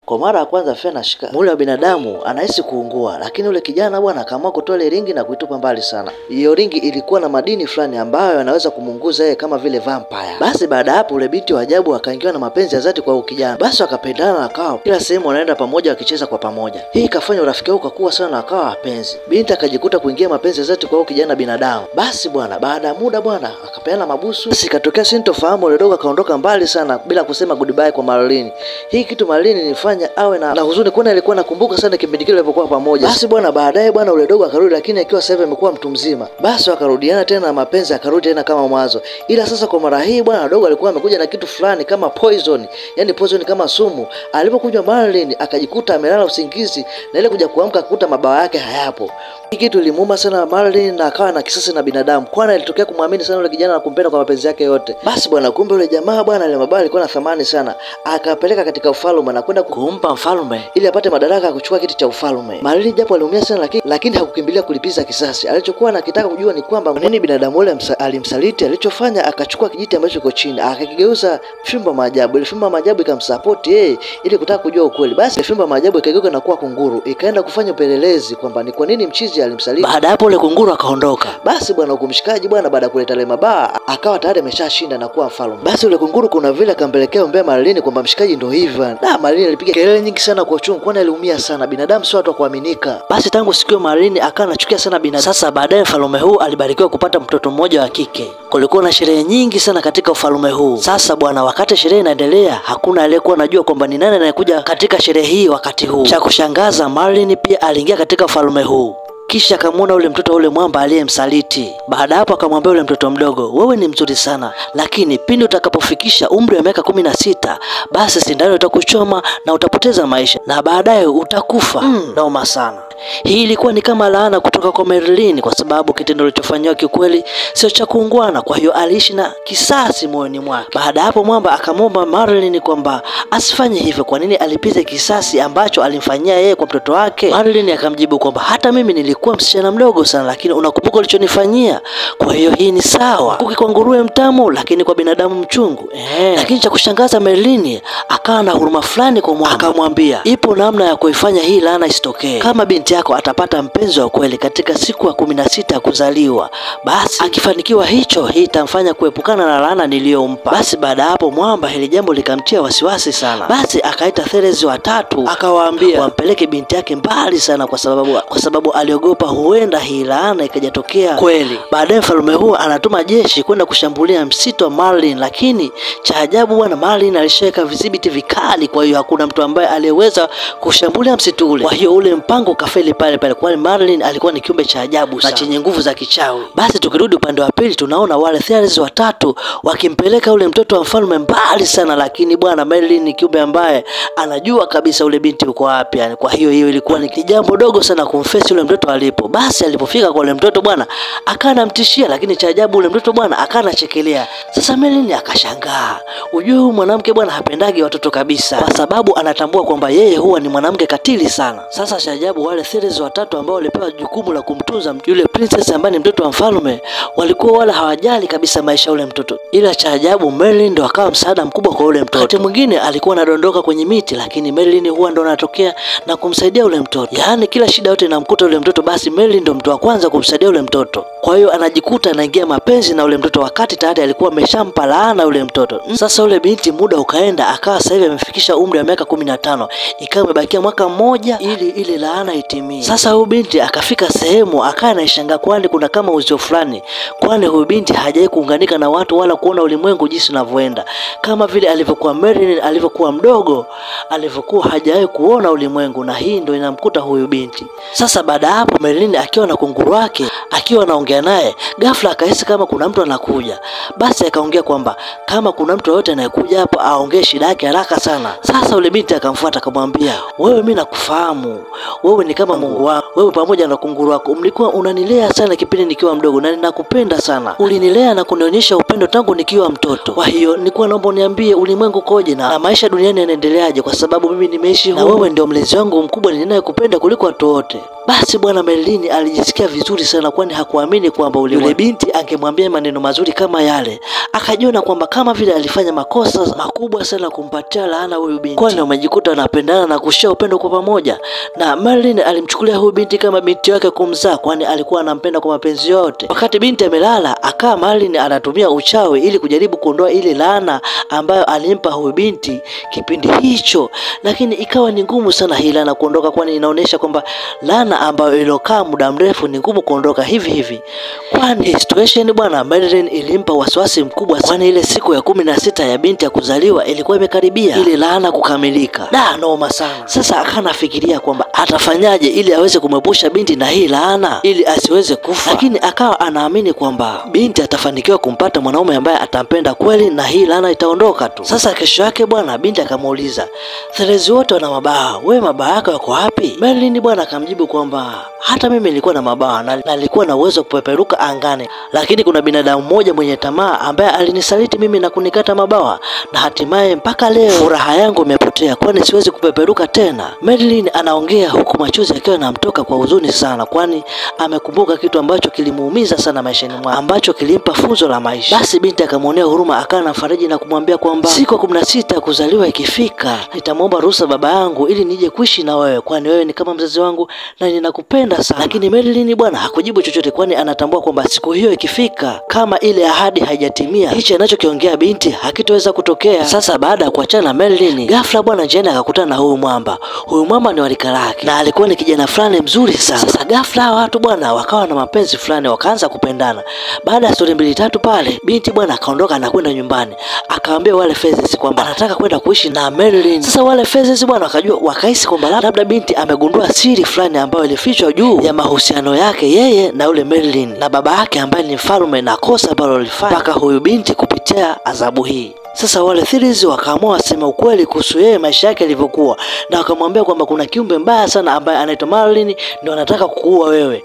Kwa mara ya kwanza Faye anashika mwili wa binadamu, anahisi kuungua, lakini yule kijana bwana akaamua kutoa ile ringi na kuitupa mbali sana. Hiyo ringi ilikuwa na madini fulani ambayo yanaweza kumunguza yeye kama vile vampire. Basi baada hapo yule binti wa ajabu akaingiwa na mapenzi ya dhati kwa huyo kijana. Basi wakapendana, akawa kila sehemu wanaenda pamoja wakicheza kwa pamoja. Hii ikafanya urafiki wao ukakua sana, akawa wapenzi. Binti akajikuta kuingia mapenzi ya dhati kwa huyo kijana binadamu. Basi bwana baada ya muda bwana akapeana mabusu. Basi ikatokea sintofahamu, yule dogo akaondoka mbali sana bila kusema goodbye kwa Marlene. Hii kitu Marlene ilifanya awe na huzuni, kwani alikuwa nakumbuka sana kipindi kile walipokuwa pamoja. Basi bwana baadaye bwana yule dogo akarudi, lakini akiwa sasa hivi amekuwa mtu mzima. Basi wakarudiana tena na mapenzi akarudi tena kama mwanzo. Ila sasa kwa mara hii bwana dogo alikuwa amekuja na kitu fulani kama poison, yani poison kama sumu. Alipokuja Marlene akajikuta amelala usingizi, na ile kuja kuamka akakuta mabawa yake hayapo. Hii kitu ilimuuma sana Marlene na akawa na kisasi na binadamu, kwani alitokea kumwamini sana yule kijana na kumpenda kwa mapenzi yake yote. Basi bwana kumbe yule jamaa bwana ile mabawa alikuwa na thamani sana, akapeleka katika ufalme na kwenda kumpa mfalme ili apate madaraka ya kuchukua kiti cha ufalme. Marlene japo aliumia sana lakini hakukimbilia kulipiza kisasi. Alichokuwa anakitaka kujua ni kwamba nini binadamu yule alimsaliti. Alichofanya akachukua kijiti ambacho kiko chini akakigeuza fimbo maajabu. Ile fimbo maajabu ikamsupport yeye ili kutaka kujua ukweli. Basi fimbo maajabu ikageuka na kuwa kunguru, ikaenda kufanya upelelezi kwamba ni kwa nini mchizi alimsaliti. Baada hapo ile kunguru akaondoka. Basi bwana ukumshikaji bwana baada ya kuleta ile mabaa akawa tayari ameshashinda na kuwa mfalme. Basi yule kunguru kuna vile akampelekea umbea Marlene kwamba mshikaji ndio hivyo. Na Marlene alipiga kelele nyingi sana kwa uchungu, kwani aliumia sana. Binadamu sio watu wa kuaminika. Basi tangu siku hiyo Marlene akawa anachukia sana binadamu. Sasa baadaye mfalme huu alibarikiwa kupata mtoto mmoja wa kike. Kulikuwa na sherehe nyingi sana katika ufalme huu. Sasa bwana wakati sherehe inaendelea hakuna aliyekuwa anajua kwamba ni nani anayekuja katika sherehe hii wakati huu. Cha kushangaza Marlene pia aliingia katika ufalme huu. Kisha akamwona ule mtoto ule mwamba aliyemsaliti. Baada hapo akamwambia ule mtoto mdogo, wewe ni mzuri sana, lakini pindi utakapofikisha umri wa miaka 16 basi sindano itakuchoma na utapoteza maisha na baadaye utakufa. Naoma sana. Hii ilikuwa ni kama laana kutoka kwa Marlene kwa sababu kitendo kilichofanywa kikweli sio cha kuungwana, kwa hiyo aliishi na kisasi moyoni mwake. Baada hapo mwamba akamwomba Marlene kwamba asifanye hivyo, kwa nini alipize kisasi ambacho alimfanyia yeye kwa mtoto wake. Marlene akamjibu kwamba hata mimi nilikuwa msichana mdogo sana, lakini unakumbuka ulichonifanyia, kwa hiyo hii ni sawa. Kuki kwa nguruwe mtamu lakini kwa binadamu mchungu. Lakini cha kushangaza Marlene akawa na huruma fulani kwa mwamba. Akamwambia ipo namna ya kuifanya hii laana isitokee. Kama binti yako atapata mpenzi wa kweli katika siku ya 16 ya kuzaliwa, basi akifanikiwa hicho hii itamfanya kuepukana na laana niliyompa. Basi baada hapo mwamba hili jambo likamtia wasiwasi sana. Basi akaita Therese watatu akawaambia wampeleke binti yake mbali sana kwa sababu aliogopa huenda hii laana ikajatokea kweli. Baadaye mfalme huo anatuma jeshi kwenda kushambulia msitu wa Marlene, lakini cha ajabu bwana Marlene alishaweka vidhibiti vikali, kwa hiyo hakuna mtu ambaye aliyeweza kushambulia msitu ule. Kwa hiyo ule mpango kafeli pale pale, kwani Marlene alikuwa ni kiumbe cha ajabu na chenye nguvu za kichawi. Basi tukirudi upande wa pili tunaona wale Therese watatu wakimpeleka ule mtoto wa mfalme mbali sana, lakini bwana Marlene ni kiumbe ambaye anajua kabisa ule binti uko wapi yani. Kwa hiyo ilikuwa ni jambo dogo sana kumfesi ule mtoto alipo. Basi alipofika kwa ule mtoto bwana akana mtishia, lakini cha ajabu ule mtoto bwana akana chekelea. Sasa Marlene akashangaa. Ujue huyu mwanamke bwana hapendagi watoto kabisa, kwa sababu anatambua kwamba yeye huwa ni mwanamke katili sana. Sasa cha ajabu wale Therese watatu ambao walipewa jukumu la kumtunza yule princess ambaye ni mtoto wa mfalme walikuwa wala hawajali kabisa maisha ule mtoto. Ila cha ajabu Marlene ndo akawa msaada mkubwa kwa ule mtoto. Wakati mwingine alikuwa anadondoka kwenye miti, lakini Marlene huwa ndo anatokea na kumsaidia ule mtoto. Yaani kila shida yote inamkuta ule mtoto basi Marlene ndo mtu wa kwanza kumsaidia ule mtoto. Kwa hiyo anajikuta anaingia mapenzi na ule mtoto wakati tayari alikuwa ameshampa laana ule mtoto. Sasa ule binti muda ukaenda akawa sasa hivi amefikisha umri wa miaka 15. Ikawa imebakia mwaka mmoja ili ile laana itimie. Sasa huyu binti akafika sehemu akawa anashangaa, kwani kuna kama uzio fulani, kwani huyu binti hajawahi kuunganika na watu wala kuona ulimwengu jinsi unavyoenda. Kama vile alivyokuwa Marlene alivyokuwa mdogo, alivyokuwa hajawahi kuona ulimwengu, na hii ndio inamkuta huyu binti. Sasa baada hapo Marlene akiwa na kunguru wake akiwa anaongea naye, ghafla akahisi kama kuna mtu anakuja. Basi akaongea kwamba kama kuna mtu yote anayekuja hapa aongee shida yake haraka sana. Sasa yule binti akamfuata akamwambia, wewe mimi nakufahamu, wewe ni kama Mungu wangu, wewe pamoja na kunguru wako mlikuwa unanilea sana kipindi nikiwa mdogo na ninakupenda sana. Ulinilea na kunionyesha upendo tangu nikiwa mtoto. Kwa hiyo nilikuwa naomba uniambie ulimwengu koje na maisha duniani yanaendeleaje, kwa sababu mimi nimeishi na wewe ndio mlezi wangu mkubwa ninayekupenda kuliko watu wote. Basi bwana bwana Marilyn alijisikia vizuri sana, kwani hakuamini kwamba yule binti angemwambia maneno mazuri kama yale. Akajiona kwamba kama vile alifanya makosa makubwa sana kumpatia laana huyu binti, kwani wamejikuta wanapendana na kushare upendo kwa pamoja. Na Marilyn alimchukulia huyu binti kama binti yake kumzaa, kwani alikuwa anampenda kwa mapenzi yote. Wakati binti amelala, akawa Marilyn anatumia uchawi ili kujaribu kuondoa ile laana ambayo alimpa huyu binti kipindi hicho, lakini ikawa ni ngumu sana hii laana kuondoka, kwani inaonyesha kwamba laana ambayo ilokaa muda mrefu ni ngumu kuondoka hivi hivi. Kwani situation bwana Marilyn ilimpa wasiwasi mkubwa, kwani ile siku ya 16 ya binti ya kuzaliwa ilikuwa imekaribia ile laana kukamilika. Noma sana. Sasa akanafikiria kwamba atafanyaje ili aweze kumepusha binti na hii laana ili asiweze kufa, lakini akawa anaamini kwamba binti atafanikiwa kumpata mwanaume ambaye atampenda kweli na hii laana itaondoka tu. Sasa kesho yake bwana binti akamuuliza, Therese wote wana mabawa, wewe mabawa yako yako wapi? Marilyn bwana akamjibu kwamba hata mimi nilikuwa na mabawa na nilikuwa na uwezo kupeperuka angani, lakini kuna binadamu mmoja mwenye tamaa ambaye alinisaliti mimi na kunikata mabawa, na hatimaye mpaka leo furaha yangu imepotea, kwani siwezi kupeperuka tena. Marilyn anaongea huku machozi yakiwa yanamtoka kwa huzuni sana, kwani amekumbuka kitu ambacho kilimuumiza sana maishani mwake, ambacho kilimpa funzo la maisha. Basi binti akamwonea huruma, akawa anamfariji na kumwambia kwamba siku 16 kuzaliwa ikifika, nitamwomba ruhusa baba yangu ili nije kuishi na wewe, kwani wewe ni kama mzazi wangu na ninakupenda sana. Lakini Marilyn bwana hakujibu chochote, kwani anatambua kwamba siku hiyo ikifika, kama ile ahadi haijatimia, hicho anachokiongea binti hakitoweza kutokea. Sasa baada ya kuachana na Marilyn, ghafla bwana Jane akakutana na huyu mwamba. Huyu mwamba ni walika lake na alikuwa ni kijana fulani mzuri sana. Sasa ghafla watu bwana wakawa na mapenzi fulani, wakaanza kupendana. Baada ya story 2-3 pale, binti bwana akaondoka na kwenda nyumbani, akawaambia wale Fezes kwamba anataka kwenda kuishi na Marilyn. Sasa wale Fezes bwana wakajua, wakahisi kwamba labda binti amegundua siri fulani ambayo ilifichwa juu ya mahusiano yake yeye na yule Marilyn na baba yake ambaye ni mfalme, na kosa ambalo alifanya mpaka huyu binti kupitia adhabu hii. Sasa wale Therese wakaamua wasema ukweli kuhusu yeye maisha yake yalivyokuwa, na wakamwambia kwamba kuna kiumbe mbaya sana ambaye anaitwa Marilyn ndio anataka kukuua wewe.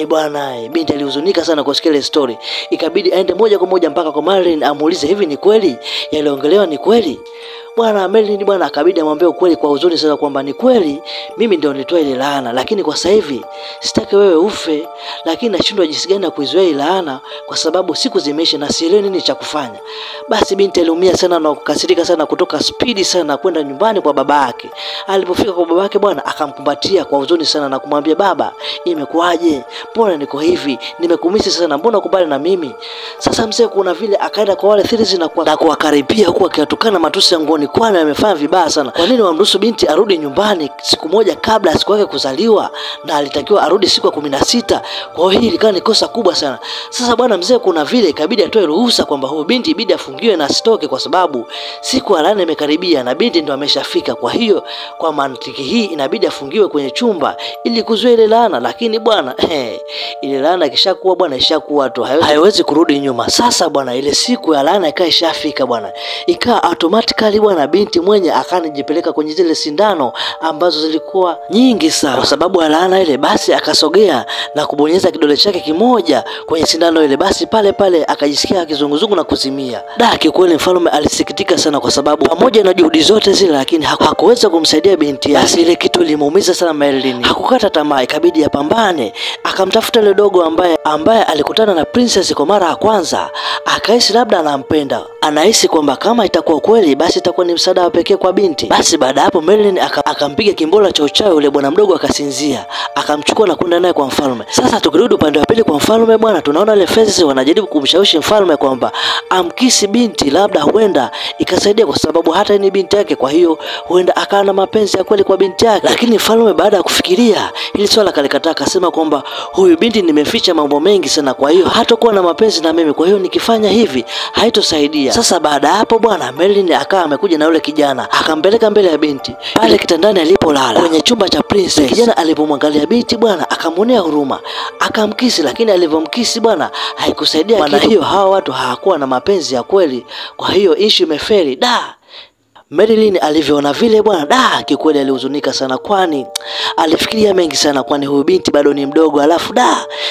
Bwana binti alihuzunika sana kusikia ile story, ikabidi aende moja kwa moja mpaka kwa Marilyn amuulize, hivi ni kweli yaliongelewa ni kweli? Bwana Marilyn bwana akabidi amwambie ukweli kwa huzuni sana kwamba ni kweli, mimi ndio nilitoa ile laana, lakini kwa sasa hivi sitaki wewe ufe, lakini nashindwa jinsi gani ya kuizoea ile laana kwa sababu siku zimeisha na sielewi nini cha kufanya. Basi binti aliumia sana na kukasirika sana, kutoka spidi sana kwenda nyumbani kwa baba yake. Alipofika kwa baba yake bwana akamkumbatia kwa huzuni sana na kumwambia, baba, imekuaje? Mbona niko hivi? Nimekumisi sana, mbona kubali na mimi? Sasa mzee kuna vile akaenda kwa wale Therese na kuwakaribia huku akiwatukana matusi ya ngoni, kwani amefanya vibaya sana. Kwa nini wamruhusu binti arudi nyumbani siku moja kabla siku yake kuzaliwa, na alitakiwa arudi siku ya 16? Kwa hiyo hii ilikuwa ni kosa kubwa sana. Sasa bwana mzee kuna vile ikabidi atoe ruhusa kwamba huyo binti ibidi afungiwe na asitoke, kwa sababu siku ya laana imekaribia na binti ndo ameshafika. Kwa hiyo kwa mantiki hii inabidi afungiwe kwenye chumba ili kuzuia ile laana. Lakini bwana ile laana ikishakuwa bwana ishakuwa tu, haiwezi kurudi nyuma. Sasa bwana ile siku ya laana ikawa ishafika bwana, ikawa automatically bwana binti mwenye akanijipeleka kwenye zile sindano ambazo zilikuwa nyingi sana kwa sababu ya laana ile. Basi akasogea na kubonyeza kidole chake kimoja kwenye sindano ile, basi pale pale akajisikia kizunguzungu na kuzimia. Kiukweli mfalme alisikitika sana kwa sababu pamoja na juhudi zote zile lakini hakuweza kumsaidia binti yake. Basi ile kitu limuumiza sana Marilyn. Hakukata tamaa, ikabidi apambane. Akamtafuta ile dogo ambaye alikutana na princess kwa mara ya kwanza, akahisi labda anampenda. Anahisi kwamba kama itakuwa kweli basi itakuwa ni msaada wa pekee kwa binti. Basi baada hapo Marilyn akampiga kimbola cha uchawi ule bwana mdogo, akasinzia, akamchukua na kwenda naye kwa mfalme. Sasa tukirudi upande wa pili kwa mfalme bwana, tunaona ile Fezes wanajaribu kumshawishi mfalme kwamba amkisi binti, labda huenda ikasaidia kwa sababu hata ni binti yake, kwa hiyo huenda akawa na mapenzi ya kweli kwa binti yake. Lakini mfalme baada ya kufikiria hili swala kalikataa, akasema kwamba huyu binti nimeficha mambo mengi sana, kwa hiyo hatakuwa na mapenzi na mimi, kwa hiyo nikifanya hivi haitosaidia. Sasa baada hapo bwana Marilyn akawa amekuja na yule kijana, akampeleka mbele ya binti pale kitandani alipolala kwenye chumba cha princess. Kijana alipomwangalia binti bwana akamuonea huruma, akamkisi, lakini alivyomkisi bwana haikusaidia. Maana hiyo hawa watu hawakuwa na mapenzi ya kweli, kwa hiyo issue imefeli. Marilyn alivyoona vile bwana kikweli alihuzunika sana, kwani alifikiria mengi sana, kwani huyu binti bado ni mdogo, alafu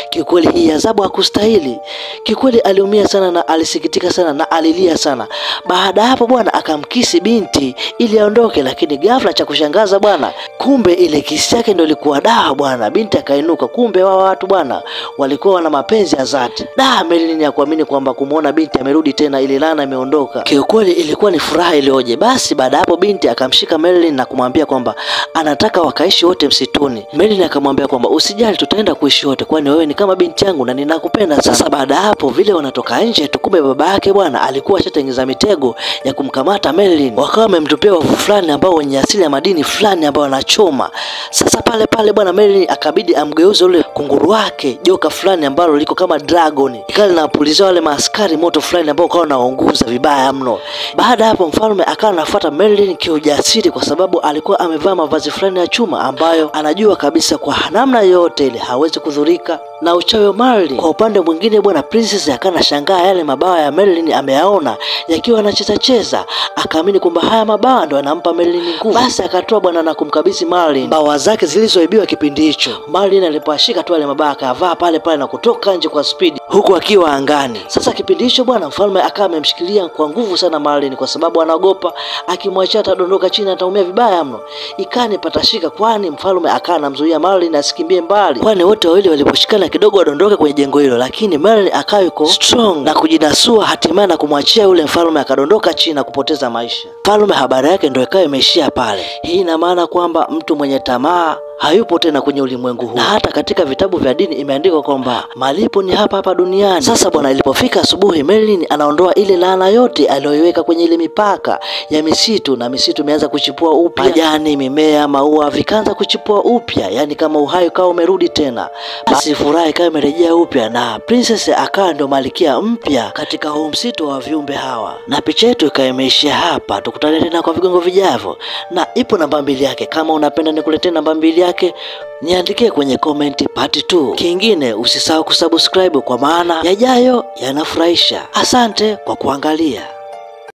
kikweli hii adhabu hakustahili. Kikweli aliumia sana na alisikitika sana na alilia sana. Baada hapo bwana akamkisi binti ili aondoke, lakini ghafla cha kushangaza bwana, Kumbe ile kisi yake ndio ilikuwa dawa bwana. Binti akainuka, kumbe wao watu bwana walikuwa wana mapenzi ya dhati. Marilyn hakuamini kwamba kumuona binti amerudi tena, ile laana imeondoka. Kiukweli ilikuwa ni furaha iliyoje. Basi baada hapo binti akamshika Marilyn na kumwambia kwamba anataka wakaishi wote msituni. Marilyn akamwambia kwamba usijali, tutaenda kuishi wote, kwani wewe ni kama binti yangu na ninakupenda. Sasa baada hapo vile wanatoka nje tu, kumbe baba yake bwana alikuwa ashatengeza mitego ya kumkamata Marilyn. Wakawa wamemtupia wavu fulani ambao wenye asili ya madini fulani ambao wanachoma. Sasa pale pale bwana Marilyn akabidi amgeuze ule kunguru wake joka fulani ambalo liko kama dragon, ikali na puliza wale maaskari moto fulani ambao kwa wanaunguza vibaya mno. Baada hapo mfalme akawa anafuata Marilyn kiujasiri, kwa sababu alikuwa amevaa mavazi fulani ya chuma ambayo anajua kabisa kwa namna yote ile hawezi kudhurika na uchawi wa Marilyn. Kwa upande mwingine bwana Princess akana shangaa yale mabawa ya Marilyn ameyaona yakiwa yanacheza, akaamini kwamba haya mabawa ndio yanampa Marilyn nguvu. Basi akatoa bwana na kumkabidhi Marilyn bawa zake zilizoibiwa kipindi hicho. Marilyn alipoashika tu yale mabawa akavaa pale pale na kutoka nje kwa speed huku akiwa angani. Sasa kipindi hicho bwana mfalme akawa amemshikilia kwa nguvu sana Marilyn, kwa sababu anaogopa akimwachia atadondoka chini, ataumia vibaya mno. Ikani patashika, kwani mfalme akawa anamzuia Marilyn asikimbie mbali, kwani wote wawili waliposhikana kidogo wadondoke kwenye jengo hilo, lakini Marilyn akawa yuko strong na kujinasua hatimaye na kumwachia yule mfalme akadondoka chini na kupoteza maisha. Mfalme habari yake ndio ikawa imeishia pale. Hii ina maana kwamba mtu mwenye tamaa hayupo tena kwenye ulimwengu huu, na hata katika vitabu vya dini imeandikwa kwamba malipo ni hapa hapa duniani. Sasa bwana, ilipofika asubuhi, Marilyn anaondoa ile laana yote aliyoiweka kwenye ile mipaka ya misitu, na misitu imeanza kuchipua upya, majani, mimea, maua vikaanza kuchipua upya, yani kama uhai ukawa umerudi tena. Basi furaha ikawa imerejea upya, na Princess akawa ndio malkia mpya katika huu msitu wa viumbe hawa. Na picha yetu ikawa imeishia hapa. Tukutane tena kwa vigongo vijavyo, na ipo namba 2 yake. Kama unapenda nikuletee namba 2 yake, niandikie kwenye comment part 2. Kingine usisahau kusubscribe, kwa maana yajayo yanafurahisha. Asante kwa kuangalia.